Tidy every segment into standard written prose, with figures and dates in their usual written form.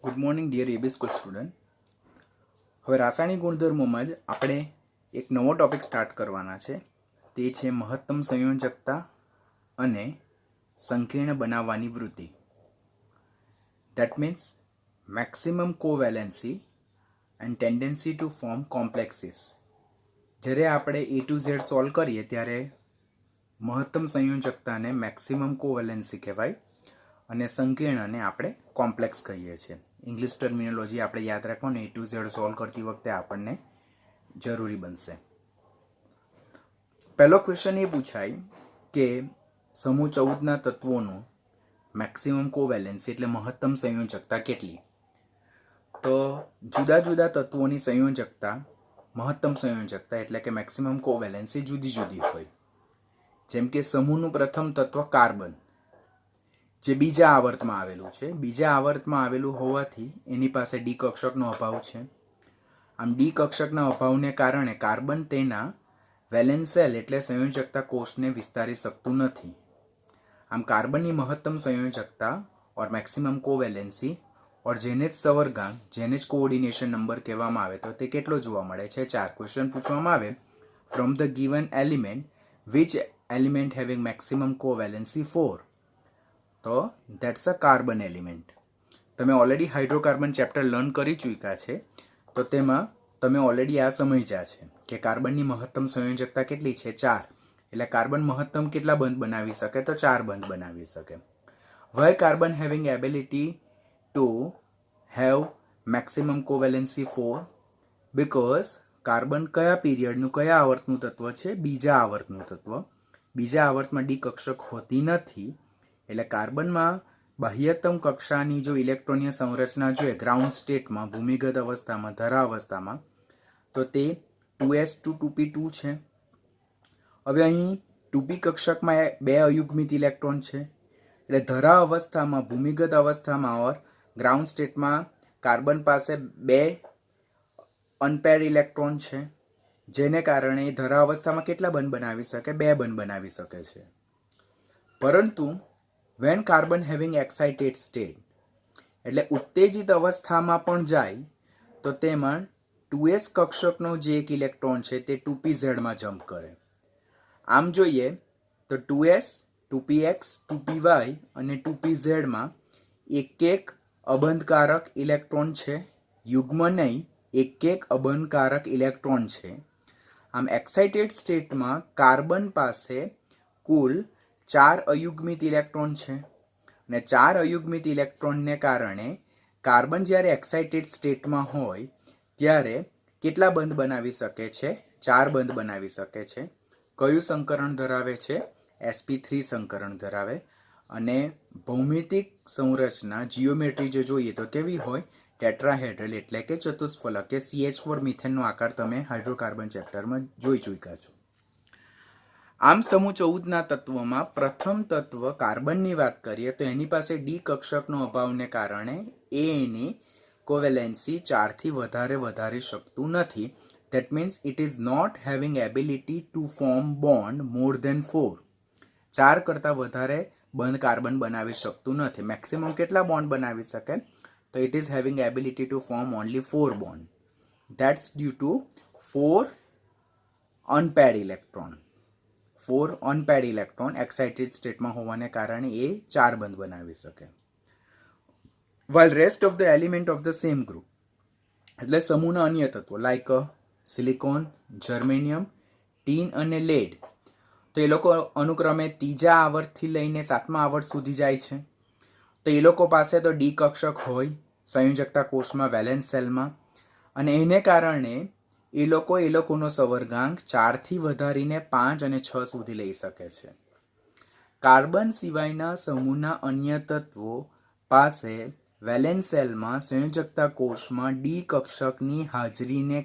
Good morning dear AB school student. હવે રાસાયણિક ગુણધર્મોમાં જ આપણે એક નવો ટોપિક સ્ટાર્ટ કરવાના છે. તે છે મહત્તમ સંયોજકતા અને સંકીર્ણ બનાવવાની વૃત્તિ. That means maximum covalency and tendency to form complexes. જ્યારે આપણે A to Z સોલ્વ કરીએ ત્યારે મહત્તમ સંયોજકતાને મેક્સિમમ કોવેલેન્સી કહેવાય અને સંકીર્ણને આપણે કોમ્પ્લેક્સ કહીએ છીએ. ઇંગ્લિશ ટર્મિનોલોજી આપણે યાદ રાખવાનું A to Z સોલ્વ કરતી વખતે આપણને જરૂરી બનશે. પહેલો ક્વેશ્ચન એ પૂછાય કે સમૂહ 14ના તત્વોનું મેક્સિમમ કોવેલેન્સી એટલે મહત્તમ સંયોજકતા કેટલી? તો જુદા જુદા તત્વોની સંયોજકતા મહત્તમ સંયોજકતા એટલે કે મેક્સિમમ કોવેલેન્સી જુદી જુદી હોય. જેમ કે સમૂહનું પ્રથમ તત્વ કાર્બન, જે બીજા આવર્તમાં આવેલું છે. બીજા આવર્તમાં આવેલું હોવાથી એની પાસે ડી કક્ષકનો અભાવ છે. આમ ડી કક્ષકના અભાવને કારણે કાર્બન તેના વેલેન્સ સેલ એટલે સંયોજકતા કોષને વિસ્તારી શકતું નથી. આમ કાર્બનની મહત્તમ સંયોજકતા ઓર મેક્સિમમ કોવેલેન્સી ઓર જેને જ સવર્ગાંક, જેને જ કોઓર્ડિનેશન નંબર કહેવામાં આવે તો તે કેટલો જોવા મળે છે? 4. ક્વેશ્ચન પૂછવામાં આવે from the given element which element having maximum covalency 4? તો દેટ્સ અ કાર્બન એલિમેન્ટ. તમે ઓલરેડી હાઇડ્રોકાર્બન ચેપ્ટર લર્ન કરી ચૂક્યા છે, તો તેમાં તમે ઓલરેડી આ સમજ્યા છે કે કાર્બનની મહત્તમ સંયોજકતા કેટલી છે? 4. એટલે કાર્બન મહત્તમ કેટલા બંધ બનાવી શકે? તો 4 બંધ બનાવી શકે. Why carbon having ability to have maximum covalency 4? Because carbon કયા પીરિયડનું, કયા આવર્તનું તત્વ છે? બીજા આવર્તનું તત્વ. બીજા આવર્તમાં ડી કક્ષક હોતી નથી, એટલે કાર્બનમાં બાહ્યતમ કક્ષાની જો ઇલેક્ટ્રોનીય સંરચના જોઈએ ગ્રાઉન્ડ સ્ટેટમાં, ભૂમિગત અવસ્થામાં, ધરા અવસ્થામાં, તો તે 2s2 2p2 છે. હવે અહીં 2p કક્ષકમાં 2 અયુગ્મિત ઇલેક્ટ્રોન છે, એટલે ધરા અવસ્થામાં, ભૂમિગત અવસ્થામાં ઓર ગ્રાઉન્ડ સ્ટેટમાં કાર્બન પાસે 2 અનપેર્ડ ઇલેક્ટ્રોન છે, જેને કારણે ધરા અવસ્થામાં કેટલા બંધ બનાવી શકે? 2 બંધ બનાવી શકે છે. પરંતુ when carbon having excited state એટલે ઉત્તેજિત અવસ્થામાં પણ જાય તો તેમાં 2s કક્ષકનો જે એક ઇલેક્ટ્રોન છે તે 2pz માં જમ્પ કરે. આમ જોઈએ તો 2s, 2px, 2py અને 2pz માં એક અબંધકારક ઇલેક્ટ્રોન છે. યુગ્મ નહીં, એક અબંધકારક ઇલેક્ટ્રોન છે. આમ એક્સાઇટેડ સ્ટેટમાં કાર્બન પાસે કુલ 4 અયુગ્મિત ઇલેક્ટ્રોન છે અને 4 અયુગ્મિત ઇલેક્ટ્રોનને કારણે કાર્બન જ્યારે એક્સાઇટેડ સ્ટેટમાં હોય ત્યારે કેટલા બંધ બનાવી શકે છે? 4 બંધ બનાવી શકે છે. કયું સંકરણ ધરાવે છે? sp3 સંકરણ ધરાવે. અને ભૌમિતિક સંરચના, જીઓમેટ્રી જો જોઈએ તો કેવી હોય? ટેટ્રાહેડ્રલ એટલે કે ચતુષ્ફલક, કે CH4 મિથેનનો આકાર તમે હાઇડ્રોકાર્બન ચેપ્ટરમાં જોઈ ચૂક્યા છો. આમ સમૂહ 14ના તત્વમાં પ્રથમ તત્વ કાર્બનની વાત કરીએ તો એની પાસે ડી કક્ષકનો અભાવને કારણે એની કોવેલેન્સી 4 થી વધારી શકતું નથી. That means it is not having ability to form bond more than 4. 4 કરતાં વધારે બંધ કાર્બન બનાવી શકતું નથી. મેક્સિમમ કેટલા બોન્ડ બનાવી શકે? તો it is having ability to form only 4 bond. That's due to 4 unpaired electron. 4 unpaired electron excited સ્ટેટમાં હોવાને કારણે એ 4 બંધ બનાવી શકે. while rest of the element of the same group એટલે સમૂહના અન્ય તત્વો લાઈક સિલિકોન, જર્મેનિયમ, ટીન અને લેડ, તો એ લોકો અનુક્રમે ત્રીજા આવર્તથી લઈને 7મા આવર્ત સુધી જાય છે. તો એ લોકો પાસે તો ડી કક્ષક હોય સંયોજકતા કોષમાં, વેલેન્સ સેલમાં, અને એને કારણે એ લોકોનો સવર્ગાંક 4 થી વધારીને 5 અને 6 સુધી લઈ શકે છે. કાર્બન સિવાયના સમૂહના અન્ય તત્વો પાસે વેલેન્સ સેલમાં, સંયોજકતા કોષમાં ડી કક્ષકની હાજરીને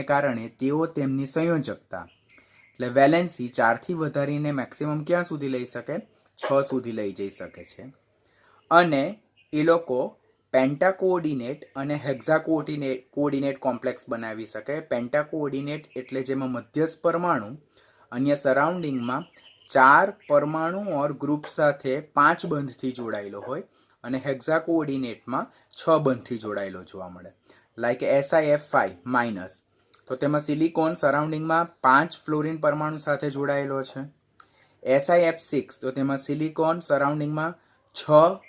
કારણે તેઓ તેમની સંયોજકતા એટલે વેલેન્સી 4 થી વધારીને મેક્સિમમ ક્યાં સુધી લઈ શકે? 6 સુધી લઈ જઈ શકે છે. અને એ લોકો પેન્ટા કોઓર્ડિનેટ અને હેક્ઝા કોઓર્ડિનેટ કોમ્પ્લેક્સ બનાવી શકે. પેન્ટા કોઓર્ડિનેટ એટલે જેમાં મધ્યસ્થ પરમાણુ અન્ય સરાઉન્ડિંગમાં 4 પરમાણુ ઓર ગ્રુપ સાથે 5 બંધથી જોડાયેલો હોય, અને હેક્ઝા કોઓર્ડિનેટમાં 6 બંધથી જોડાયેલો જોવા મળે. લાઈક SiF5 માઇનસ, તો તેમાં સિલિકોન સરાઉન્ડિંગમાં 5 ફ્લોરિન પરમાણુ સાથે જોડાયેલો છે. SiF6, તો તેમાં સિલિકોન સરાઉન્ડિંગમાં 6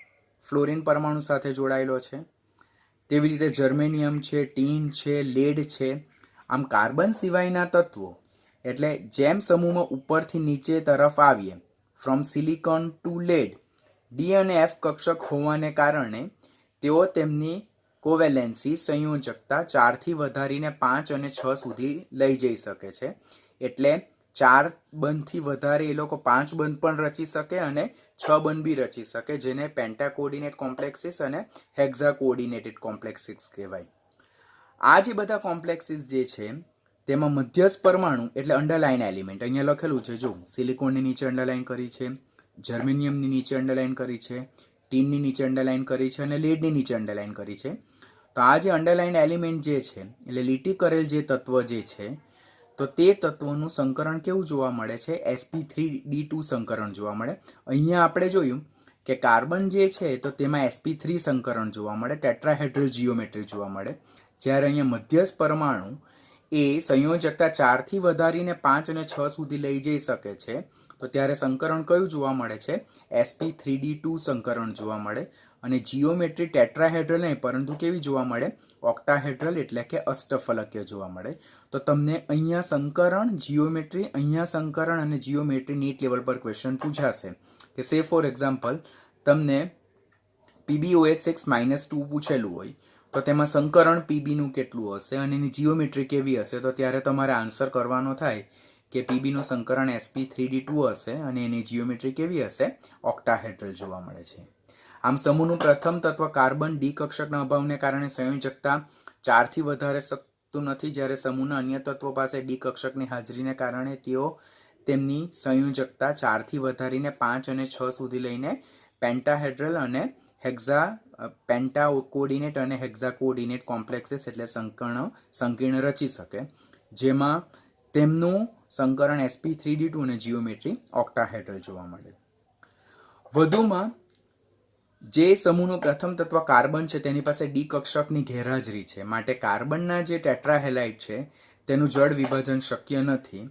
ફ્લોરિન પરમાણુ સાથે જોડાયેલો છે. તેવી રીતે જર્મેનિયમ છે, ટીન છે, લેડ છે. આમ કાર્બન સિવાયના તત્વો, એટલે જેમ સમૂહમાં ઉપરથી નીચે તરફ આવીએ, from silicon to lead, D અને એફ કક્ષક હોવાને કારણે તેઓ તેમની કોવેલેન્સી સંયોજકતા 4થી વધારીને 5 અને 6 સુધી લઈ જઈ શકે છે. એટલે 4 બંધથી વધારે એ લોકો 5 બંધ પણ રચી શકે અને 6 બંધ બી રચી શકે, જેને પેન્ટા કોઓર્ડિનેટ કોમ્પ્લેક્સિસ અને હેક્ઝા કોઓર્ડિનેટેડ કોમ્પ્લેક્સિસ કહેવાય. આ જે બધા કોમ્પ્લેક્સિસ જે છે તેમાં મધ્યસ્થ પરમાણુ એટલે અંડરલાઇન એલિમેન્ટ અહીંયા લખેલું છે. જો સિલિકોનની નીચે અંડરલાઇન કરી છે, જર્મેનિયમની નીચે અંડરલાઇન કરી છે, ટીનની નીચે અંડરલાઇન કરી છે અને લેડની નીચે અંડરલાઇન કરી છે. તો આ જે અંડરલાઇન એલિમેન્ટ જે છે એટલે લીટી કરેલ જે તત્વ જે છે, તો તે તત્વનું સંકરણ કેવું જોવા મળે છે? sp3d2 સંકરણ જોવા મળે. અહીંયા આપણે જોયું કે કાર્બન જે છે તો તેમાં sp3 સંકરણ જોવા મળે, ટેટ્રાહેડ્રલ જીઓમેટ્રી જોવા મળે. જ્યારે અહીંયા મધ્યસ્થ પરમાણુ એ સંયોજકતા 4થી વધારીને 5 અને 6 સુધી લઈ જઈ શકે છે, તો ત્યારે સંકરણ કયું જોવા મળે છે? sp3d2 સંકરણ જોવા મળે. અને જીઓમેટ્રી ટેટ્રાહેડ્રલ નહીં પરંતુ કેવી જોવા મળે? ઓક્ટાહેડ્રલ એટલે કે અષ્ટફલકીય જોવા મળે. તો તમને અહીંયા સંકરણ, જીઓમેટ્રી, અહીંયા સંકરણ અને જીઓમેટ્રી નીટ લેવલ પર ક્વેશ્ચન પૂછાશે કે સે ફોર એક્ઝામ્પલ તમને PbOH6-2 પૂછેલું હોય તો તેમાં સંકરણ પીબીનું કેટલું હશે અને એની જીઓમેટ્રી કેવી હશે, તો ત્યારે તમારે આન્સર કરવાનો થાય કે પીબીનું સંકરણ sp3d2 હશે અને એની જીઓમેટ્રી કેવી હશે? ઓક્ટાહેડ્રલ જોવા મળે છે. આમ સમૂહનું પ્રથમ તત્વ કાર્બન ડી કક્ષકના અભાવને કારણે સંયોજકતા 4થી વધારે શકતું નથી, જ્યારે સમૂહના અન્ય તત્વો પાસે ડી કક્ષકની હાજરીને કારણે તેઓ તેમની સંયોજકતા 4થી વધારીને 5 અને 6 સુધી લઈને પેન્ટાહેડ્રલ અને પેન્ટા કોઓર્ડિનેટ અને હેક્ઝા કોઓર્ડિનેટ કોમ્પ્લેક્સિસ એટલે સંકીર્ણ રચી શકે, જેમાં તેમનું સંકરણ sp3d2 અને જીઓમેટ્રી ઓક્ટાહેડ્રલ જોવા મળે. વધુમાં જે સમૂહનું પ્રથમ તત્વ કાર્બન છે તેની પાસે ડી કક્ષકની ગેરહાજરી છે, માટે કાર્બનના જે ટેટ્રાહેલાઇડ છે તેનું જળ વિભાજન શક્ય નથી.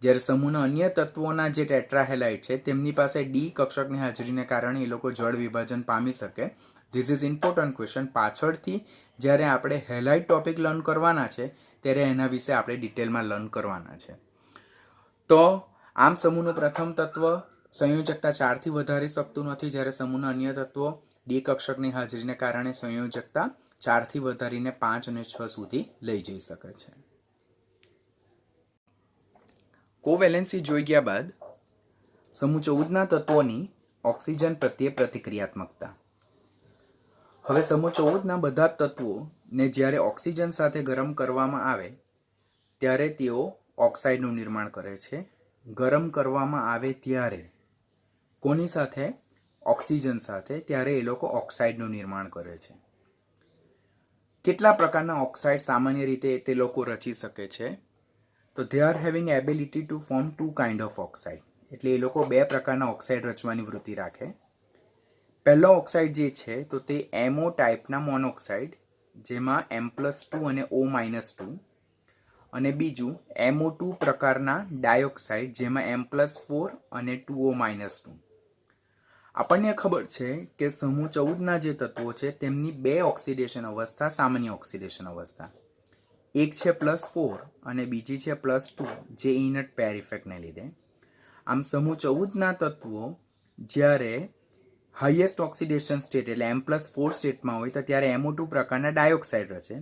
જ્યારે સમૂહના અન્ય તત્વોના જે ટેટ્રાહેલાઇડ છે તેમની પાસે ડી કક્ષકની હાજરીને કારણે એ લોકો જળ વિભાજન પામી શકે. This is important question. પાછળથી જ્યારે આપણે હેલાઇડ ટોપિક લર્ન કરવાના છે ત્યારે એના વિશે આપણે ડિટેલમાં લર્ન કરવાના છે. તો આમ સમૂહનું પ્રથમ તત્વ સંયોજકતા 4થી વધારી શકતું નથી, જ્યારે સમૂહના અન્ય તત્વો ડી કક્ષકની હાજરીને કારણે સંયોજકતા 4થી વધારીને 5 અને 6 સુધી લઈ જઈ શકે છે. કોવેલેન્સી જોઈ ગયા બાદ સમૂહ 14ના તત્વોની ઓક્સિજન પ્રત્યે પ્રતિક્રિયાત્મકતા. હવે સમૂહ 14ના બધા તત્વોને જ્યારે ઓક્સિજન સાથે ગરમ કરવામાં આવે ત્યારે તેઓ ઓક્સાઇડનું નિર્માણ કરે છે. ગરમ કરવામાં આવે ત્યારે કોની સાથે? ઓક્સિજન સાથે. ત્યારે એ લોકો ઓક્સાઇડનું નિર્માણ કરે છે. કેટલા પ્રકારના ઓક્સાઇડ સામાન્ય રીતે તે લોકો રચી શકે છે? તો they are having ability to form 2 kind of oxide. એટલે એ લોકો 2 પ્રકારના ઓક્સાઇડ રચવાની વૃત્તિ રાખે. પહેલો ઓક્સાઇડ જે છે તો તે MO ટાઈપના મોનોક્સાઇડ, જેમાં M+2 અને O-2, અને બીજું MO2 પ્રકારના ડાયોક્સાઇડ, જેમાં M+4 અને 2O-2. આપણને ખબર છે કે સમૂહ 14ના જે તત્વો છે તેમની 2 ઓક્સિડેશન અવસ્થા સામાન્ય ઓક્સિડેશન અવસ્થા, એક છે +4 અને બીજી છે +2, જે ઇનર્ટ પેર ઇફેક્ટને લીધે. આમ સમૂહ 14ના તત્વો જ્યારે હાઈએસ્ટ ઓક્સિડેશન સ્ટેટ એટલે M+4 સ્ટેટમાં હોય તો ત્યારે MO2 પ્રકારના ડાયોક્સાઇડ રચે,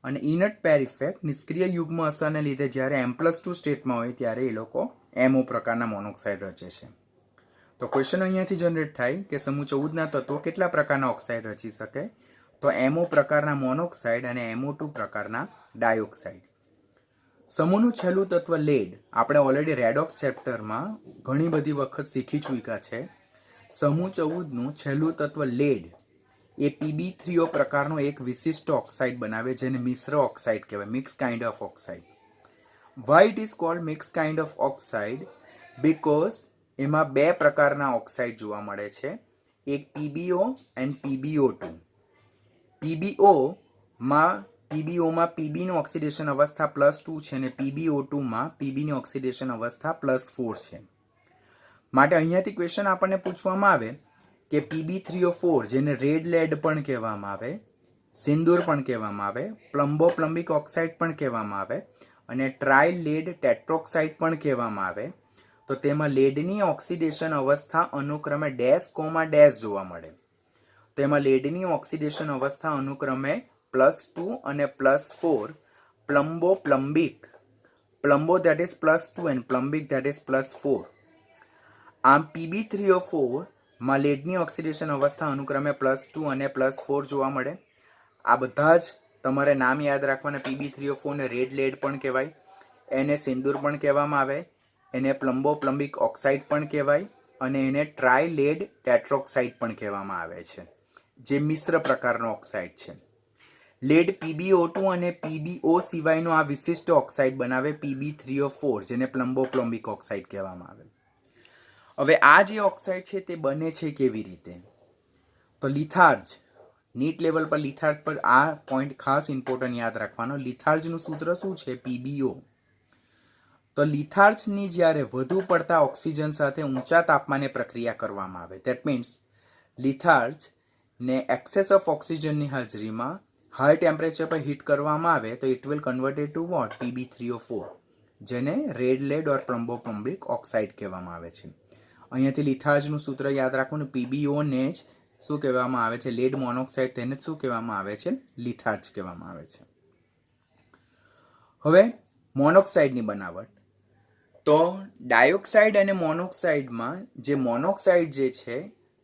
અને ઇનર્ટ પેર ઇફેક્ટ નિષ્ક્રિય યુગ્મ અસરને લીધે જ્યારે M+2 સ્ટેટમાં હોય ત્યારે એ લોકો MO પ્રકારના મોનોક્સાઇડ રચે છે. તો ક્વેશ્ચન અહીંયાથી જનરેટ થાય કે સમૂહ 14ના તત્વો કેટલા પ્રકારના ઓક્સાઇડ રચી શકે? તો MO પ્રકારના મોનોક્સાઇડ અને MO2 પ્રકારના ડાયોક્સાઇડ. સમૂહનું છેલ્લું તત્વ લેડ આપણે ઓલરેડી રેડોક્સ ચેપ્ટરમાં ઘણી બધી વખત શીખી ચૂક્યા છે. સમૂહ 14નું છેલ્લું તત્વ લેડ એ PB3O પ્રકારનો એક વિશિષ્ટ ઓક્સાઇડ બનાવે, જેને મિશ્ર ઓક્સાઇડ કહેવાય, mix kind of oxide. Y it is called mix kind of oxide? Because એમાં 2 પ્રકારના ઓક્સાઇડ જોવા મળે છે. એક PbO એન્ડ PbO2. PbOમાં પીબીનું ઓક્સિડેશન અવસ્થા +2 છે અને PbO2માં પીબીની ઓક્સિડેશન અવસ્થા +4 છે. માટે અહીંયાથી ક્વેશ્ચન આપણને પૂછવામાં આવે કે Pb3O4 જેને રેડ લેડ પણ કહેવામાં આવે, સિંદૂર પણ કહેવામાં આવે, પ્લમ્બિક ઓક્સાઇડ પણ કહેવામાં આવે અને ટ્રાય લેડ ટેટ્રોક્સાઇડ પણ કહેવામાં આવે, તો તેમાં લેડની ઓક્સિડેશન અવસ્થા અનુક્રમે ડેશ જોવા મળે. તેમાં લેડની ઓક્સિડેશન અવસ્થા અનુક્રમે +2 અને +4, પ્લમ્બો that is +2 and પ્લમ્બિક that is +4. આમ Pb3O4 માં લેડની ઓક્સિડેશન અવસ્થા અનુક્રમે +2 અને +4 જોવા મળે. આ બધા જ તમારે નામ યાદ રાખવાના. Pb3O4 ને રેડ લેડ પણ કહેવાય, એને સિંદૂર પણ કહેવામાં આવે, એને પ્લમ્બિક ઓક્સાઇડ પણ કહેવાય અને એને ટ્રાય લેડ ટેટ્રોક્સાઇડ પણ કહેવામાં આવે છે, જે મિશ્ર પ્રકારનો ઓક્સાઇડ છે. લેડ PbO2 અને PbO સિવાયનો આ વિશિષ્ટ ઓક્સાઇડ બનાવે Pb3O4, જેને પ્લમ્બિક ઓક્સાઇડ કહેવામાં આવે. હવે આ જે ઓક્સાઇડ છે તે બને છે કેવી રીતે? તો લિથાર્જ, નીટ લેવલ પર લિથાર્જ પર આ પોઈન્ટ ખાસ ઇમ્પોર્ટન્ટ યાદ રાખવાનો. લિથાર્જનું સૂત્ર શું છે? PbO. તો લિથાર્જની જ્યારે વધુ પડતા ઓક્સિજન સાથે ઊંચા તાપમાને પ્રક્રિયા કરવામાં આવે, ધેટ મીન્સ લિથાર્જને એક્સેસ ઓફ ઓક્સિજનની હાજરીમાં હાઈ ટેમ્પરેચર પર હીટ કરવામાં આવે તો it will converted to what? Pb3O4, જેને red lead or plumbic oxide કહેવામાં આવે છે. અહીંયાથી લિથાર્જનું સૂત્ર યાદ રાખવાનું. PbO ને જ શું કહેવામાં આવે છે? લેડ મોનોક્સાઇડ, તેને જ શું કહેવામાં આવે છે? લિથાર્જ કહેવામાં આવે છે. હવે મોનોક્સાઇડની બનાવટ. તો ડાયોક્સાઇડ અને મોનોક્સાઇડમાં જે મોનોક્સાઇડ જે છે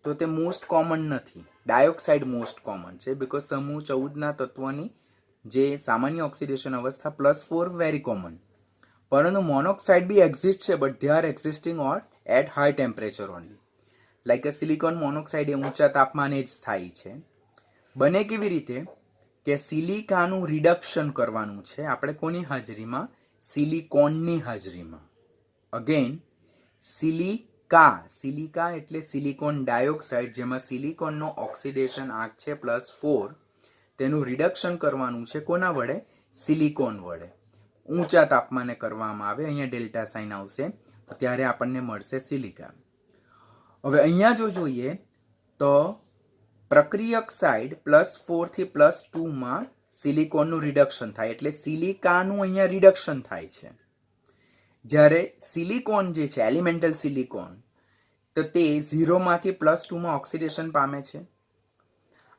તો તે મોસ્ટ કોમન નથી. ડાયોક્સાઇડ મોસ્ટ કોમન છે, બીકોઝ સમૂહ 14ના તત્વોની જે સામાન્ય ઓક્સિડેશન અવસ્થા +4 વેરી કોમન. પરંતુ મોનોક્સાઇડ બી એક્ઝિસ્ટ છે, but they are existing at high temperature only. Like કે સિલિકોન મોનોક્સાઇડ એ ઊંચા તાપમાને જ થાય છે. બને કેવી રીતે? કે સિલિકાનું રિડક્શન કરવાનું છે આપણે કોની હાજરીમાં? સિલિકોનની હાજરીમાં. અગેન સિલિકા એટલે સિલિકોન ડાયોક્સાઇડ, જેમાં સિલિકોનનો ઓક્સિડેશન આંક છે +4. તેનું રિડક્શન કરવાનું છે કોના વડે? સિલિકોન વડે. ઊંચા તાપમાને કરવામાં આવે. અહીંયા ડેલ્ટા સાઇન આવશે તો ત્યારે આપણને મળશે સિલિકા. હવે અહીંયા જો જોઈએ તો પ્રક્રિયક સાઈડ +4 થી +2માં સિલિકોનનું રિડક્શન થાય, એટલે સિલિકાનું અહીંયા રિડક્શન થાય છે. જ્યારે સિલિકોન જે છે, એલિમેન્ટલ સિલિકોન, તો તે 0માંથી +2માં ઓક્સિડેશન પામે છે.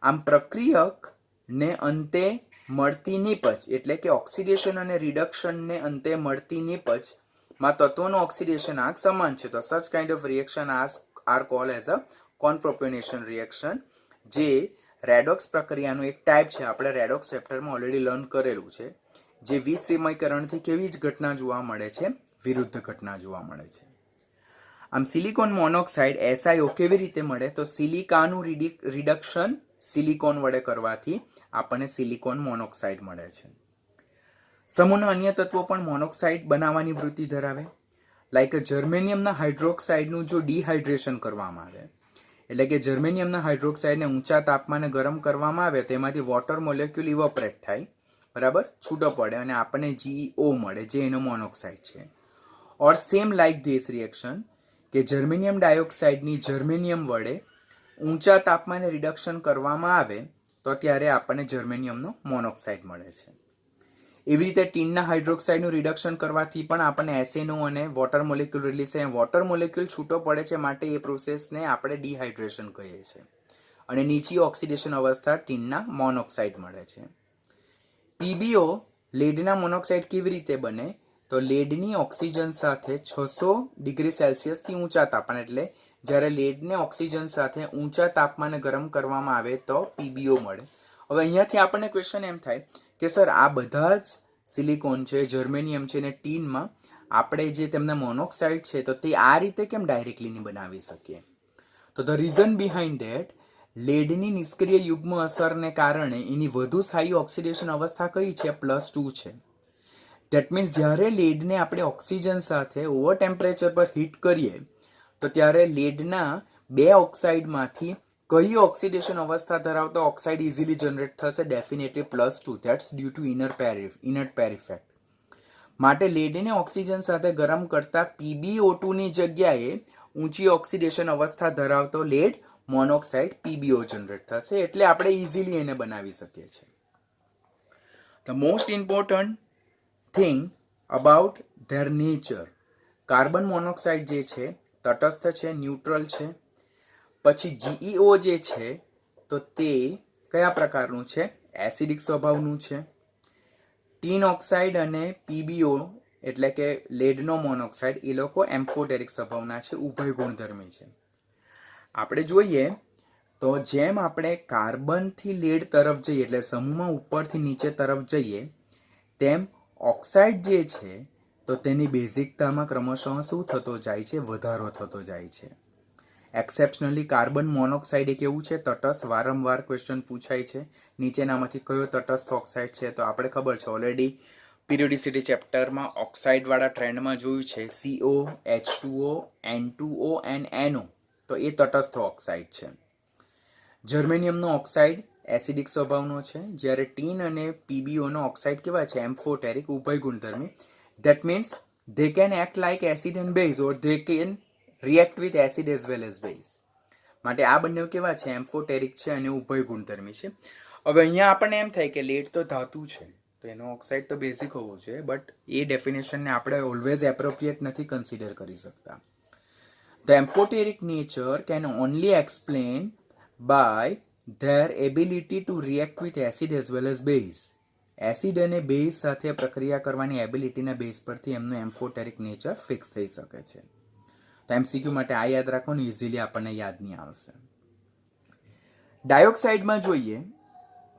આમ પ્રક્રિયકને અંતે મળતી નીપજ, એટલે કે ઓક્સિડેશન અને રિડક્શનને અંતે મળતી નીપજમાં તત્વોનો ઓક્સિડેશન આંક સમાન છે. તો such kind of reaction are called as a comproportionation reaction, જે રેડોક્સ પ્રક્રિયાનું એક ટાઈપ છે. આપણે રેડોક્સ ચેપ્ટરમાં ઓલરેડી લર્ન કરેલું છે, જે વિસમયકરણથી કેવી જ ઘટના જોવા મળે છે? વિરુદ્ધ ઘટના જોવા મળે છે. આમ સિલિકોન મોનોક્સાઇડ SiO કેવી રીતે મળે? તો સિલિકાનું રિડક્શન સિલિકોન વડે કરવાથી આપણને સિલિકોન મોનોક્સાઇડ મળે છે. સમૂહના અન્ય તત્વો પણ મોનોક્સાઇડ બનાવવાની વૃત્તિ ધરાવે. લાઈક જર્મેનિયમના હાઇડ્રોક્સાઇડનું જો ડિહાઇડ્રેશન કરવામાં આવે, એટલે કે જર્મેનિયમના હાઇડ્રોક્સાઇડને ઊંચા તાપમાને ગરમ કરવામાં આવે, તેમાંથી વોટર મોલેક્યુલ ઇવોપરેટ થાય, બરાબર, છૂટો પડે અને આપણને GeO મળે, જે એનો મોનોક્સાઇડ છે. ઓર સેમ લાઇક ધીસ રિએક્શન, કે જર્મેનિયમ ડાયોક્સાઇડની જર્મેનિયમ વડે ઊંચા તાપમાને રિડક્શન કરવામાં આવે તો ત્યારે આપણને જર્મેનિયમનો મોનોક્સાઇડ મળે છે. એવી રીતે ટીનના હાઇડ્રોક્સાઇડનું રિડક્શન કરવાથી પણ આપણને SNO અને વોટર મોલેક્યુલ રિલીઝ થાય. વોટર મોલેક્યુલ છૂટો પડે છે, માટે એ પ્રોસેસને આપણે ડિહાઇડ્રેશન કહીએ છીએ અને નીચી ઓક્સિડેશન અવસ્થા ટીનના મોનોક્સાઇડ મળે છે. PbO લેડના મોનોક્સાઇડ કેવી રીતે બને? તો લેડની ઓક્સિજન સાથે 600 ડિગ્રી સેલ્સિયસથી ઊંચા તાપમાન, એટલે જ્યારે લેડને ઓક્સિજન સાથે ઊંચા તાપમાને ગરમ કરવામાં આવે તો PbO મળે. હવે અહીંયાથી આપણને ક્વેશ્ચન એમ થાય કે સર આ બધા જ સિલિકોન છે, જર્મેનિયમ છે અને ટીનમાં આપણે જે તેમના મોનોક્સાઇડ છે તો તે આ રીતે કેમ ડાયરેક્ટલી નહીં બનાવી શકીએ? તો ધ રીઝન બિહાઇન્ડ ધેટ, લેડની નિષ્ક્રિય યુગ્મ અસરને કારણે એની વધુ સ્થાયી ઓક્સિડેશન અવસ્થા કઈ છે? +2 છે. ધેટ મીન્સ જ્યારે લેડને આપણે ઓક્સિજન સાથે ઓવર ટેમ્પરેચર પર હીટ કરીએ તો ત્યારે લેડના 2 ઓક્સાઇડમાંથી કઈ ઓક્સિડેશન અવસ્થા ધરાવતો ઓક્સાઇડ ઇઝીલી જનરેટ થશે? Definitely +2. That's due to inert pair effect. માટે લેડને ઓક્સિજન સાથે ગરમ કરતા PbO2 ની જગ્યાએ ઊંચી ઓક્સિડેશન અવસ્થા ધરાવતો લેડ મોનોક્સાઇડ PbO જનરેટ થશે. એટલે આપણે ઇઝીલી એને બનાવી શકીએ છીએ. The most important thing about their nature. Carbon monoxide જે છે તટસ્થ છે, ન્યુટ્રલ છે. પછી GeO જે છે તો તે કયા પ્રકારનું છે? એસિડિક સ્વભાવનું છે. ટીન ઓક્સાઇડ અને PbO એટલે કે લેડનો મોનોક્સાઇડ એ લોકો એમ્ફોટેરિક સ્વભાવના છે, ઉભય ગુણધર્મી છે. આપણે જોઈએ તો જેમ આપણે કાર્બનથી લેડ તરફ જઈએ એટલે સમૂહમાં ઉપરથી નીચે તરફ જઈએ તેમ ઓક્સાઇડ જે છે તો તેની બેઝિકતામાં ક્રમશઃ શું થતો જાય છે? વધારો થતો જાય છે. એક્સેપ્શનલી કાર્બન મોનોક્સાઇડ એક એવું છે તટસ્થ, વારંવાર ક્વેશ્ચન પૂછાય છે નીચેનામાંથી કયો તટસ્થ ઓક્સાઇડ છે? તો આપણે ખબર છે ઓલરેડી પીરિયોડિસિટી ચેપ્ટરમાં ઓક્સાઇડવાળા ટ્રેન્ડમાં જોયું છે CO, H2O, N2O and NO. તો એ તટસ્થ ઓક્સાઇડ છે. જર્મેનિયમનો ઓક્સાઇડ એસિડિક સ્વભાવનો છે, જ્યારે ટીન અને PbOનો ઓક્સાઇડ કેવા છે? એમ્ફોટેરિક, ઉભય ગુણધર્મી. That means they can act like acid and base or they can react with acid as well as base. માટે આ બંને કેવા છે? એમ્ફોટેરિક છે અને ઉભય ગુણધર્મી છે. હવે અહીંયા આપણને એમ થાય કે લેડ તો ધાતુ છે તો એનો ઓક્સાઇડ તો બેઝિક હોવો જોઈએ, બટ એ ડેફિનેશનને આપણે ઓલવેઝ એપ્રોપ્રિએટ નથી કન્સિડર કરી શકતા. The amphoteric nature can only explain by their ability to react with acid as well as base. Acid અને બેઝ સાથે પ્રક્રિયા કરવાની એબિલિટીના બેઝ પરથી એમનું એમ્ફોટેરિક નેચર ફિક્સ થઈ શકે છે. તો MCQ માટે આ યાદ રાખો ને, ઇઝીલી આપણને યાદ નહીં આવશે. ડાયોક્સાઇડમાં જોઈએ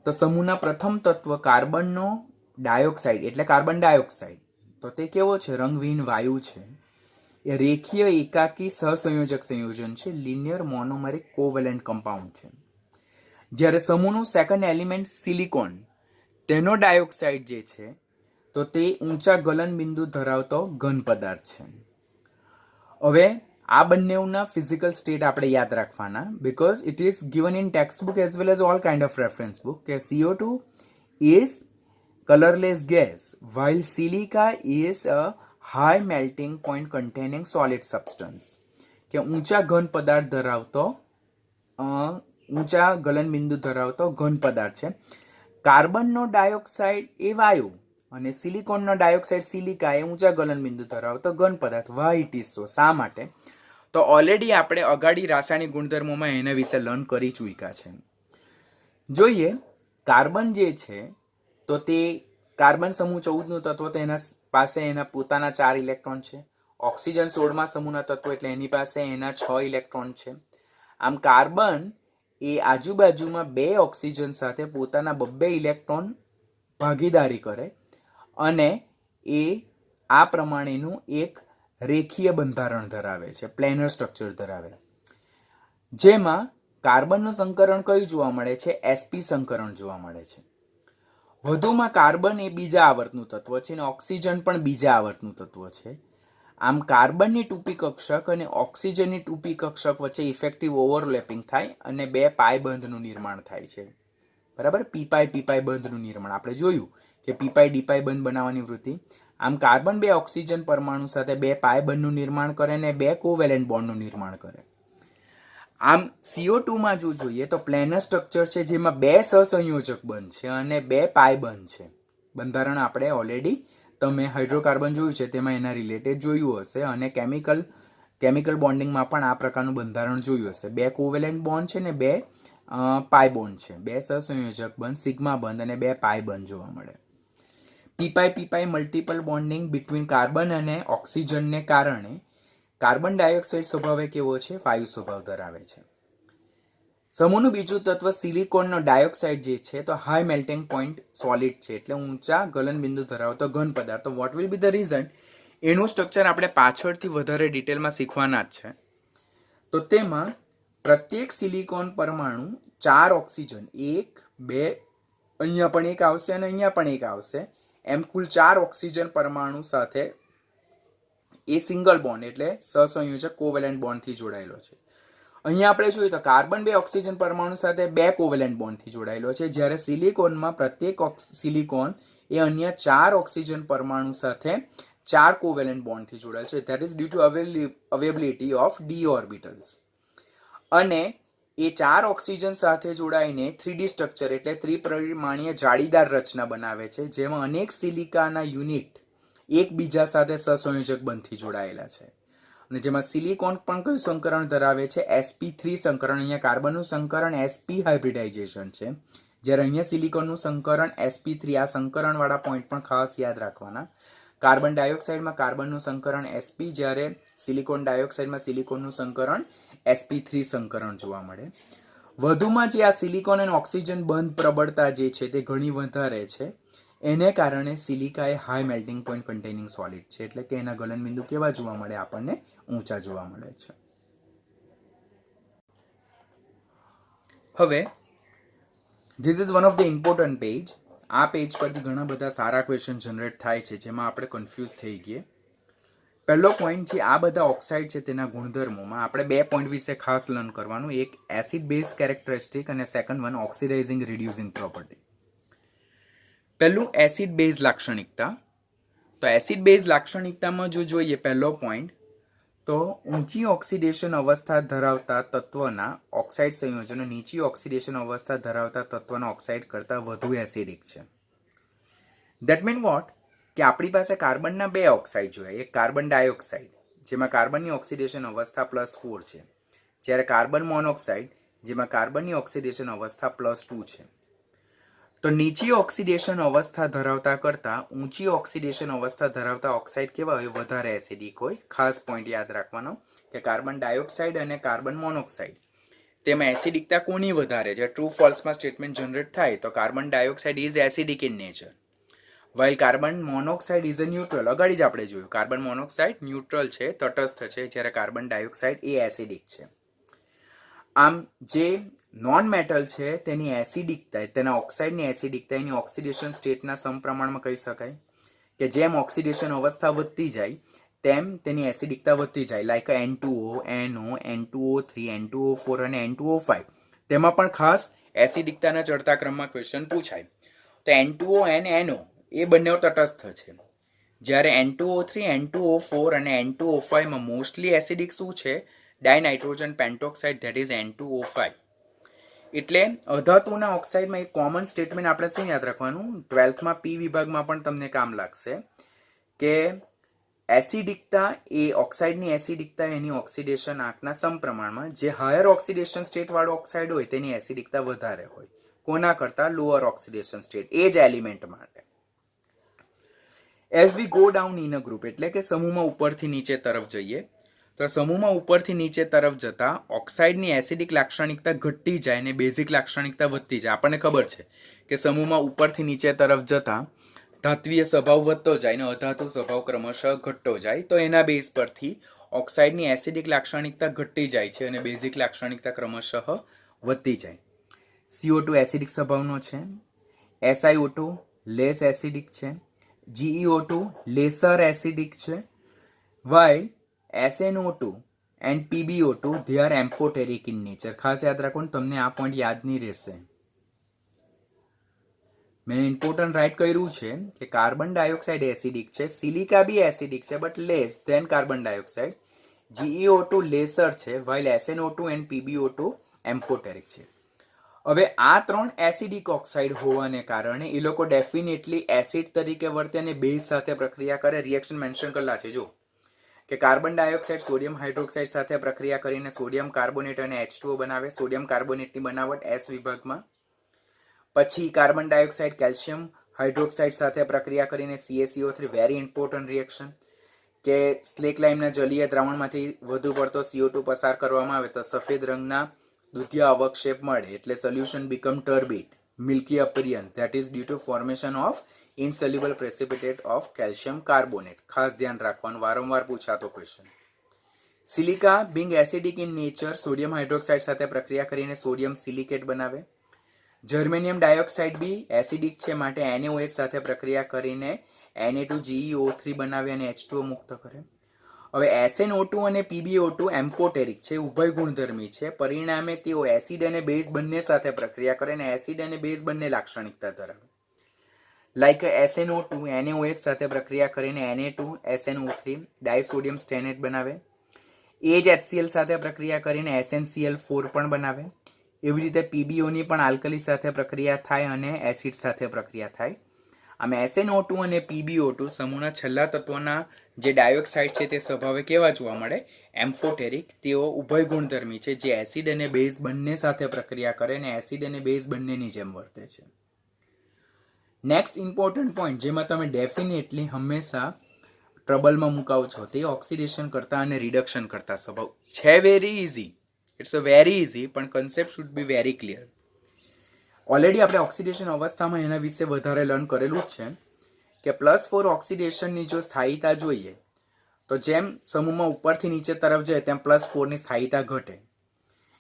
તો સમૂહના પ્રથમ તત્વ કાર્બનનો ડાયોક્સાઇડ એટલે કાર્બન ડાયોક્સાઇડ તો તે કેવો છે? રંગવિહીન વાયુ છે. એ રેખીય એકાકી સહસંયોજક સંયોજન છે, લિનિયર મોનોમેરિક કોવેલેન્ટ કમ્પાઉન્ડ છે. જ્યારે સમૂહનું સેકન્ડ એલિમેન્ટ સિલિકોન તેનો ડાયોક્સાઇડ જે છે તો તે ઊંચા ગલન બિંદુ ધરાવતો ઘન પદાર્થ છે. હવે આ બંનેના ફિઝિકલ સ્ટેટ આપણે યાદ રાખવાના, because it is given in text book as well as all kind of reference book કે CO2 is colorless gas while silica is a high melting point containing solid substance. કે ઊંચા ઘન પદાર્થ ધરાવતો ઊંચા ગલન બિંદુ ધરાવતો ઘન પદાર્થ છે. કાર્બનનો ડાયોક્સાઇડ એ વાયુ અને સિલિકોનનો ડાયોક્સાઇડ સિલિકા એ ઊંચા ગલન બિંદુ ધરાવતો ઘન પદાર્થ. Y it is so? શા માટે? તો ઓલરેડી આપણે અગાડી રાસાયણિક ગુણધર્મોમાં એના વિશે લર્ન કરી ચૂક્યા છે. જોઈએ કાર્બન જે છે તો તે કાર્બન સમૂહ 14નું તત્વ, તો એના પાસે એના પોતાના 4 ઇલેક્ટ્રોન છે. ઓક્સિજન 16મા સમૂહના તત્વ એટલે એની પાસે એના 6 ઇલેક્ટ્રોન છે. આમ કાર્બન એ આજુબાજુમાં 2 ઓક્સિજન સાથે પોતાના 2 ઇલેક્ટ્રોન ભાગીદારી કરે અને એ આ પ્રમાણેનું એક રેખીય બંધારણ ધરાવે છે, પ્લેનર સ્ટ્રક્ચર ધરાવે. જેમાં કાર્બનનું સંકરણ કયું જોવા મળે છે? sp સંકરણ જોવા મળે છે. વધુમાં કાર્બન એ બીજા આવર્તનું તત્વ છે અને ઓક્સિજન પણ બીજા આવર્તનું તત્વ છે. આમ કાર્બનની ટૂંપી કક્ષક અને ઓક્સિજનની ટૂંપી કક્ષક વચ્ચે ઇફેક્ટિવ ઓવરલેપિંગ થાય અને 2 પાય બંધનું નિર્માણ થાય છે. બરાબર? પી પાય બંધનું નિર્માણ આપણે જોયું કે પી-ડી બંધ બનાવવાની વૃત્તિ. આમ કાર્બન 2 ઓક્સિજન પરમાણુ સાથે 2 પાય બંધનું નિર્માણ કરે અને 2 કોવેલેન્ટ બોન્ડનું નિર્માણ કરે. આમ CO2માં જો જોઈએ તો પ્લેનર સ્ટ્રક્ચર છે જેમાં 2 સહસંયોજક બંધ છે અને 2 પાય બંધ છે. બંધારણ આપણે ઓલરેડી તમે હાઇડ્રોકાર્બન જોયું છે તેમાં એના રિલેટેડ જોયું હશે અને કેમિકલ બોન્ડિંગમાં પણ આ પ્રકારનું બંધારણ જોયું હશે. 2 કોવેલેન્ટ બોન્ડ છે ને 2 પાય બોન્ડ છે. 2 સહસંયોજક બંધ સિગ્મા બંધ અને 2 પાય બંધ જોવા મળે. પી-પાય મલ્ટિપલ બોન્ડિંગ બિટવીન કાર્બન અને ઓક્સિજનને કારણે કાર્બન ડાયોક્સાઇડ સ્વભાવે કેવો છે? વાયુ સ્વભાવ ધરાવે છે. સમૂહનું બીજું તત્વ સિલિકોનનો ડાયોક્સાઇડ જે છે તો હાઈ મેલ્ટિંગ પોઈન્ટ સોલિડ છે એટલે ઊંચા ગલન બિંદુ ધરાવતો ઘન પદાર્થ. તો what will be the reason? એનું સ્ટ્રક્ચર આપણે પાછળથી વધારે ડિટેલમાં શીખવાના જ છે. તો તેમાં પ્રત્યેક સિલિકોન પરમાણુ 4 ઓક્સિજન, 1 2 અહીંયા પણ એક આવશે અને અહીંયા પણ એક આવશે, એમ કુલ 4 ઓક્સિજન પરમાણુ સાથે એ સિંગલ બોન્ડ એટલે સહસંયોજક કોવેલેન્ટ બોન્ડથી જોડાયેલો છે. અહીંયા આપણે જોઈએ તો કાર્બન 2 ઓક્સિજન પરમાણુ સાથે 2 કોવેલેન્ટ બોન્ડથી જોડાયેલો છે, જ્યારે સિલિકોનમાં પ્રત્યેક સિલિકોન એ અન્ય 4 ઓક્સિજન પરમાણુ સાથે 4 કોવેલેન્ટ બોન્ડથી જોડાયેલ છે. That is due to availability of D orbitals. અને એ 4 ઓક્સિજન સાથે જોડાઈને 3D સ્ટ્રક્ચર એટલે ત્રિપરિમાણીય જાળીદાર રચના બનાવે છે, જેમાં અનેક સિલિકાના યુનિટ એકબીજા સાથે સહસંયોજક બંધથી જોડાયેલા છે. અને જેમાં સિલિકોન પણ કયું સંકરણ ધરાવે છે? sp3 સંકરણ. અહીંયા કાર્બનનું સંકરણ sp હાઇબ્રિડાઇઝેશન છે, જ્યારે અહીંયા સિલિકોનનું સંકરણ sp3. આ સંકરણવાળા પોઈન્ટ પણ ખાસ યાદ રાખવાના. કાર્બન ડાયોક્સાઇડમાં કાર્બનનું સંકરણ sp, જ્યારે સિલિકોન ડાયોક્સાઇડમાં સિલિકોનનું સંકરણ sp3 સંકરણ જોવા મળે. વધુમાં જે આ સિલિકોન અને ઓક્સિજન બંધ પ્રબળતા જે છે તે ઘણી વધારે છે. એને કારણે સિલિકા એ high melting point containing solid છે, એટલે કે એના ગલનબિંદુ કેવા જોવા મળે? આપણને ઊંચા જોવા મળે છે. હવે this is one of the important page. આ પેજ પરથી ઘણા બધા સારા ક્વેશ્ચન જનરેટ થાય છે, જેમાં આપણે કન્ફ્યુઝ થઈ ગઈએ. પહેલો પોઈન્ટ છે, આ બધા ઓક્સાઇડ છે તેના ગુણધર્મોમાં આપણે 2 પોઈન્ટ વિશે ખાસ લર્ન કરવાનું. એક એસિડ બેઝ કેરેક્ટરિસ્ટિક અને second one oxidising reducing property. પહેલું એસિડ બેઝ લાક્ષણિકતા. તો એસિડ બેઝ લાક્ષણિકતામાં જો જોઈએ પહેલો પોઈન્ટ, તો ઊંચી ઓક્સિડેશન અવસ્થા ધરાવતા તત્વના ઓક્સાઇડ સંયોજનો નીચી ઓક્સિડેશન અવસ્થા ધરાવતા તત્વના ઓક્સાઇડ કરતાં વધુ એસિડિક છે. That mean what? કે આપણી પાસે કાર્બનના 2 ઓક્સાઇડ જોઈએ. એક કાર્બન ડાયોક્સાઇડ, જેમાં કાર્બનની ઓક્સિડેશન અવસ્થા +4 છે, જ્યારે કાર્બન મોનોક્સાઇડ, જેમાં કાર્બનની ઓક્સિડેશન અવસ્થા +2 છે. તો નીચી ઓક્સિડેશન અવસ્થા ધરાવતા કરતાં ઊંચી ઓક્સિડેશન અવસ્થા ધરાવતા ઓક્સાઇડ કેવા હોય? વધારે એસિડિક હોય. ખાસ પોઈન્ટ યાદ રાખવાનો કે કાર્બન ડાયોક્સાઇડ અને કાર્બન મોનોક્સાઇડ તેમાં એસિડિકતા કોની વધારે છે? ટ્રુ ફોલ્સમાં સ્ટેટમેન્ટ જનરેટ થાય તો carbon dioxide is acidic in nature, while carbon monoxide is a neutral. અગાડી જ આપણે જોયું કાર્બન મોનોક્સાઇડ ન્યુટ્રલ છે, તટસ્થ છે, જ્યારે કાર્બન ડાયોક્સાઇડ એ એસિડિક છે. આમ જે નોન મેટલ છે તેની એસિડિકતા, તેના ઓક્સાઇડની એસિડિકતા એની ઓક્સિડેશન સ્ટેટના સમપ્રમાણમાં કહી શકાય કે જેમ ઓક્સિડેશન અવસ્થા વધતી જાય તેમ તેની એસિડિકતા વધતી જાય. Like N2O, NO, N2O3, N2O4 અને N2O5. તેમાં પણ ખાસ એસિડિકતાના ચડતા ક્રમમાં ક્વેશ્ચન પૂછાય. તો N2O અને NO એ બંને તટસ્થ છે, જ્યારે N2O3, N2O4 અને N2O5 માં મોસ્ટલી એસિડિક શું છે? ડાયનાઇટ્રોજન પેન્ટોક્સાઇડ, ધેટ ઇઝ N2O5. એટલે અધાતુના ઓક્સાઇડમાં એક કોમન સ્ટેટમેન્ટ આપણે શું યાદ રાખવાનું? 12થમાં P વિભાગમાં પણ તમને કામ લાગશે કે એસિડિકતા એ ઓક્સાઇડની એસિડિકતા એની ઓક્સિડેશન આંકના સમપ્રમાણમાં. જે હાયર ઓક્સિડેશન સ્ટેટ વાળો ઓક્સાઇડ હોય તેની એસિડિકતા વધારે હોય. કોના કરતા? લોઅર ઓક્સિડેશન સ્ટેટ, એ જ એલિમેન્ટ માટે. As we go down in a group, એટલે કે સમૂહમાં ઉપરથી નીચે તરફ જઈએ, તો સમૂહમાં ઉપરથી નીચે તરફ જતા ઓક્સાઇડની એસિડિક લાક્ષણિકતા ઘટતી જાય અને બેઝિક લાક્ષણિકતા વધતી જાય. આપણને ખબર છે કે સમૂહમાં ઉપરથી નીચે તરફ જતા ધાત્વીય સ્વભાવ વધતો જાય અને અધાતુ સ્વભાવ ક્રમશઃ ઘટતો જાય. તો એના બેઝ પરથી ઓક્સાઇડની એસિડિક લાક્ષણિકતા ઘટતી જાય છે અને બેઝિક લાક્ષણિકતા ક્રમશઃ વધતી જાય. CO2 એસિડિક સ્વભાવનો છે, SiO2 લેસ એસિડિક છે, GeO2 લેસર એસિડિક છે, while SnO2 and PbO2 they are amphoteric in nature. ખાસ યાદ રાખો ને, તમને આ પોઈન્ટ યાદ નહીં રહેશે. મેં ઇમ્પોર્ટન્ટ રાઇટ કર્યું છે કે કાર્બન ડાયોક્સાઇડ એસિડિક છે, સિલિકા બી એસિડિક છે but less than carbon dioxide, GeO2 lesser છે, while SnO2 and PbO2 amphoteric છે. હવે આ 3 એસિડિક ઓક્સાઇડ હોવાને કારણે એ લોકો ડેફિનેટલી એસિડ તરીકે વર્તે અને બેઝ સાથે પ્રક્રિયા કરે. રિએક્શન મેન્શન કરેલા છે જો કે કાર્બન ડાયોક્સાઇડ સોડિયમ હાઇડ્રોક્સાઇડ સાથે પ્રક્રિયા કરીને સોડિયમ કાર્બોનેટ અને H2O બનાવે. સોડિયમ કાર્બોનેટની બનાવટ S વિભાગમાં. પછી કાર્બન ડાયોક્સાઇડ કેલ્શિયમ હાઇડ્રોક્સાઇડ સાથે પ્રક્રિયા કરીને CaCO3, વેરી ઇમ્પોર્ટન્ટ રિએક્શન, કે સ્લેક લાઇમના જલીય દ્રાવણમાંથી વધુ પડતો CO2 પસાર કરવામાં આવે તો સફેદ રંગના દૂધિયા અવક્ષેપ મળે, એટલે solution become turbid, milky appearance. That is due to formation of insoluble precipitate of calcium carbonate. ખાસ ધ્યાન રાખવાનું, વારંવાર પૂછાતો question. Silica being acidic in nature sodium hydroxide સાથે પ્રક્રિયા કરીને સોડિયમ સિલિકેટ બનાવે. જર્મેનિયમ ડાયોક્સાઇડ બી એસિડિક છે, માટે NaOH સાથે પ્રક્રિયા કરીને Na2GeO3 બનાવે અને H2O મુક્ત કરે. હવે SnO2 અને PbO2 એમ્ફોટેરિક છે, ઉભય ગુણધર્મી છે. પરિણામે તેઓ એસિડ અને બેઝ બંને સાથે પ્રક્રિયા કરે અને એસિડ અને બેઝ બંને લાક્ષણિકતા ધરાવે. લાઈક SnO2 NaOH સાથે પ્રક્રિયા કરીને Na2SnO3 ડાયસોડિયમ સ્ટેનેટ બનાવે. એ જ HCl સાથે પ્રક્રિયા કરીને SnCl4 પણ બનાવે. એવી રીતે PbO ની પણ આલ્કલી સાથે પ્રક્રિયા થાય અને એસિડ સાથે પ્રક્રિયા થાય. આમ SnO2 અને PbO2 સમૂહના છેલ્લા તત્વના જે ડાયોક્સાઇડ છે તે સ્વભાવે કેવા જોવા મળે? એમ્ફોટેરિક. તેઓ ઉભય ગુણધર્મી છે, જે એસિડ અને બેઝ બંને સાથે પ્રક્રિયા કરે અને એસિડ અને બેઝ બંનેની જેમ વર્તે છે. નેક્સ્ટ ઇમ્પોર્ટન્ટ પોઈન્ટ જેમાં તમે ડેફિનેટલી હંમેશા ટ્રબલમાં મુકાવ છો તે ઓક્સિડેશન કરતા અને રિડક્શન કરતા સ્વભાવ છે. Very easy, it's a very easy, પણ concept should be very clear. Already આપણે ઓક્સિડેશન અવસ્થામાં એના વિશે વધારે લર્ન કરેલું જ છે કે +4 ઓક્સિડેશનની જો સ્થાયીતા જોઈએ તો જેમ સમૂહમાં ઉપરથી નીચે તરફ જાય તેમ +4 ની સ્થાયીતા ઘટે.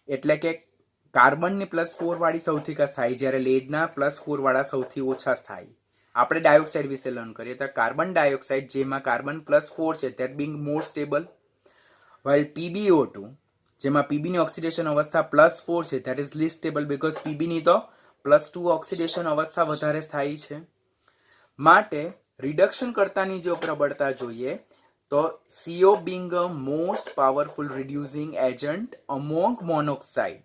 એટલે કે કાર્બનની +4 વાળી સૌથી સ્થાયી, જ્યારે લેડના +4 વાળા સૌથી ઓછા સ્થાયી. આપણે ડાયોક્સાઇડ વિશે લર્ન કરીએ તો કાર્બન ડાયોક્સાઇડ જેમાં કાર્બન +4 છે that being more stable, while PbO2 જેમાં Pbની ઓક્સિડેશન અવસ્થા +4 છે that is least stable because Pbની તો +2 ઓક્સિડેશન અવસ્થા વધારે સ્થાયી છે. માટે રિડક્શન કરતાની જો પ્રબળતા જોઈએ તો CO being a most powerful reducing agent among monoxide.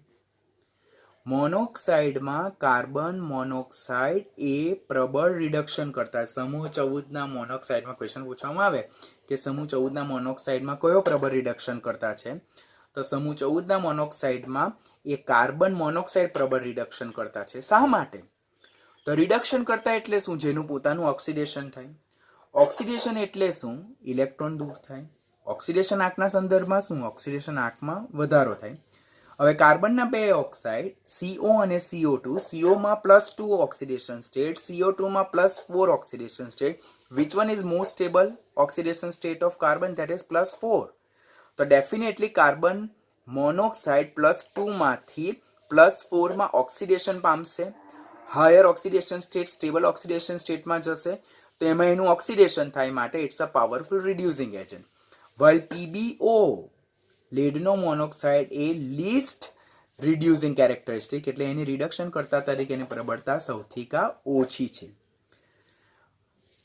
મોનોક્સાઇડમાં કાર્બન મોનોક્સાઇડ એ પ્રબળ રિડક્શન કરતા. સમૂહ 14ના મોનોક્સાઇડમાં ક્વેશ્ચન પૂછવામાં આવે કે સમૂહ 14ના મોનોક્સાઇડમાં કયો પ્રબળ રિડક્શન કરતા છે, તો સમૂહ 14ના મોનોક્સાઇડમાં એ કાર્બન મોનોક્સાઇડ પ્રબળ રિડક્શન કરતા છે. શા માટે? તો રિડક્શન કરતા એટલે શું? જેનું પોતાનું ઓક્સિડેશન થાય. ઓક્સિડેશન એટલે શું? ઇલેક્ટ્રોન દૂર થાય. ઓક્સિડેશન આંકના સંદર્ભમાં શું? ઓક્સિડેશન આંકમાં વધારો થાય. હવે કાર્બનના બે ઓક્સાઇડ CO અને CO2, COમાં +2 ઓક્સિડેશન સ્ટેટ, CO2માં +4 oxidation state. Which one is most stable oxidation state of carbon? That is +4. તો ડેફિનેટલી કાર્બન મોનોક્સાઇડ +2 માંથી +4 માં ઓક્સિડેશન પામશે. Higher oxidation state stable oxidation સ્ટેટમાં જશે તો એમાં એનું ઓક્સિડેશન થાય, માટે it's a powerful reducing agent. while PbO લેડનો મોનોક્સાઇડ એ લીસ્ટ રિડ્યુસિંગ કેરેક્ટરિસ્ટિક, એટલે એની રિડક્શન કરતા તરીકેની પ્રબળતા સૌથી ઓછી છે.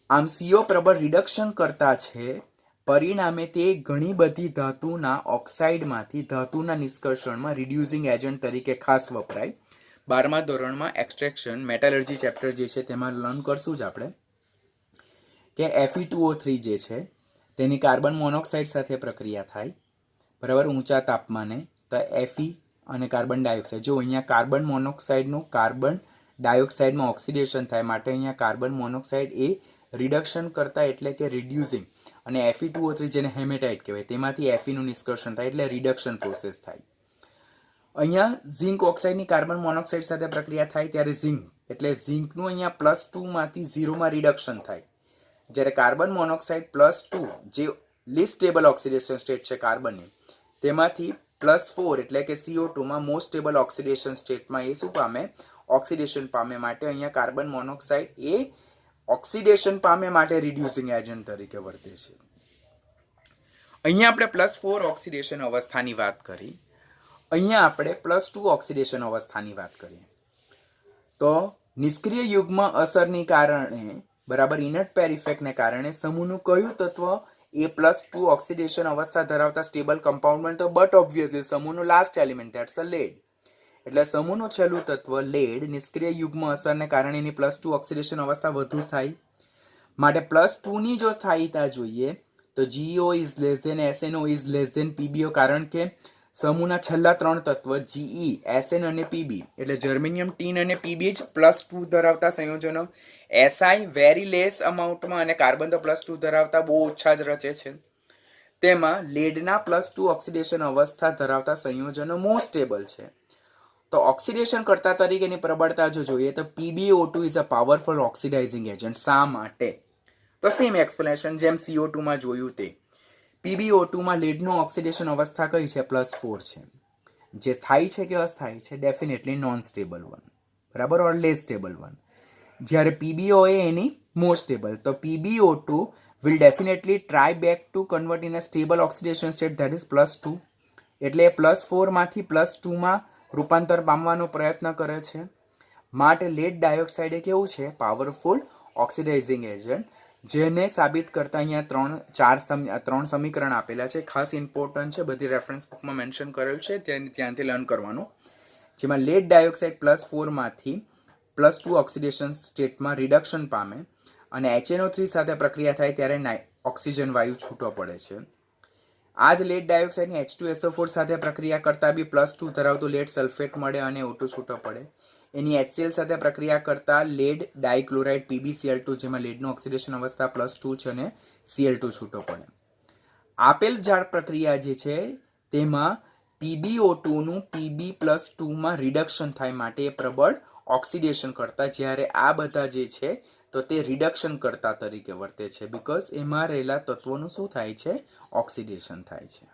આમ CO પ્રબળ રિડક્શન કરતા છે, પરિણામે તે ઘણી બધી ધાતુના ઓક્સાઇડમાંથી ધાતુના નિષ્કર્ષણમાં રિડ્યુસિંગ એજન્ટ તરીકે ખાસ વપરાય. 12મા ધોરણમાં એક્સટ્રેક્શન મેટલર્જી ચેપ્ટર જે છે તેમાં લર્ન કરશું જ આપણે કે Fe2O3 જે છે તેની કાર્બન મોનોક્સાઇડ સાથે પ્રક્રિયા થાય, બરાબર, ઊંચા તાપમાને. તો Fe અને કાર્બન ડાયોક્સાઇડ, જો અહીંયા કાર્બન મોનોક્સાઇડનું કાર્બન ડાયોક્સાઇડમાં ઓક્સિડેશન થાય, માટે અહીંયા કાર્બન મોનોક્સાઇડ એ રિડક્શન કરતા એટલે કે રિડ્યુસિંગ, અને Fe2O3 જેને હેમેટાઇટ કહેવાય તેમાંથી Feનું નિષ્કર્ષણ થાય એટલે રિડક્શન પ્રોસેસ થાય. અહીંયા ઝિંક ઓક્સાઇડની કાર્બન મોનોક્સાઇડ સાથે પ્રક્રિયા થાય ત્યારે ઝિંક એટલે ઝિંકનું અહીંયા +2 માંથી 0માં રિડક્શન થાય, જ્યારે કાર્બન મોનોક્સાઇડ +2 જે લીસ્ટ સ્ટેબલ ઓક્સિડેશન સ્ટેટ છે કાર્બનની, તેમાંથી +4 એટલે કે CO2માં મોસ્ટ સ્ટેબલ ઓક્સિડેશન સ્ટેટમાં એ શું પામે? ઓક્સિડેશન પામે. માટે અહીંયા કાર્બન મોનોક્સાઇડ એ ઓક્સિડેશન પામે માટે રિડ્યુસિંગ એજન્ટ તરીકે વર્તે છે. અહીંયા આપણે +4 ઓક્સિડેશન અવસ્થાની વાત કરી, અહીંયા આપણે +2 ઓક્સિડેશન અવસ્થાની વાત કરીએ તો નિષ્ક્રિય યુગ્મ અસરની કારણે, બરાબર, ઇનર્ટ પેર ઇફેક્ટને કારણે સમૂહનું કયું તત્વ એ +2 ઓક્સિડેશન અવસ્થા ધરાવતા સ્ટેબલ કમ્પાઉન્ડ? તો બટ ઓબ્વિયસલી સમૂહનું last element that's a lead. એટલે સમૂહનું છેલ્લું તત્વ લેડ નિષ્ક્રિય યુગ્મ અસરને કારણે એની +2 ઓક્સિડેશન અવસ્થા વધુ સ્થાયી, માટે +2 ની જો સ્થાયીતા જોઈએ તો GeO is less than SnO is less than PbO, કારણ કે સમૂહના છેલ્લા ત્રણ તત્વ Ge, Sn અને Pb એટલે જર્મેનિયમ, ટીન અને Pb જ +2 ધરાવતા સંયોજનો. Si વેરી લેસ અમાઉન્ટમાં અને કાર્બન તો +2 ધરાવતા બહુ ઓછા જ રચે છે. તેમાં લેડના +2 ઓક્સિડેશન અવસ્થા ધરાવતા સંયોજનો મોસ્ટ સ્ટેબલ છે. તો ઓક્સિડેશન કરતા તરીકેની પ્રબળતા જો જોઈએ તો PbO2 is a powerful oxidising agent. શા માટે? તો સેમ એક્સપ્લેનેશન જેમ CO2માં જોયું તે. PbO2માં લીડનો ઓક્સિડેશન અવસ્થા કઈ છે? +4 છે. જે સ્થાયી છે કે અસ્થાયી છે? ડેફિનેટલી નોન સ્ટેબલ વન, બરાબર, ઓર લેસ સ્ટેબલ વન. જ્યારે PbO એ એની મોસ્ટ સ્ટેબલ. તો PbO2 will definitely try back to convert in a stable oxidation state, that is +2. એટલે +4 માંથી +2 માં રૂપાંતર પામવાનો પ્રયત્ન કરે છે. માટે લેડ ડાયોક્સાઇડ એ કેવું છે? પાવરફુલ ઓક્સિડાઇઝિંગ એજન્ટ, જેને સાબિત કરતા અહીંયા 3 સમીકરણ આપેલા છે. ખાસ ઇમ્પોર્ટન્ટ છે, બધી રેફરન્સ બુકમાં મેન્શન કરેલ છે, ત્યાંથી લર્ન કરવાનું. જેમાં લેડ ડાયોક્સાઇડ +4 માંથી +2 ઓક્સિડેશન સ્ટેટમાં રિડક્શન પામે અને HNO3 સાથે પ્રક્રિયા થાય ત્યારે ઓક્સિજન વાયુ છૂટો પડે છે. આ જ લેડ ડાયોક્સાઇડની H2SO4 સાથે પ્રક્રિયા કરતા બી +2 ધરાવતું લેડ સલ્ફેટ મળે અને O2 છૂટો પડે. એની HCl સાથે પ્રક્રિયા કરતા લેડ ડાયક્લોરાઇડ PbCl2, જેમાં લેડનું ઓક્સિડેશન અવસ્થા +2 છે અને Cl2 છૂટો પડે. આપેલ જાળ પ્રક્રિયા જે છે તેમાં PbO2 નું Pb+2 માં રિડક્શન થાય માટે એ પ્રબળ ઓક્સિડેશન કરતા, જ્યારે આ બધા જે છે તો તે રિડક્શન કરતા તરીકે વર્તે છે, બીકોઝ એમાં રહેલા તત્વોનું શું થાય છે? ઓક્સિડેશન થાય છે.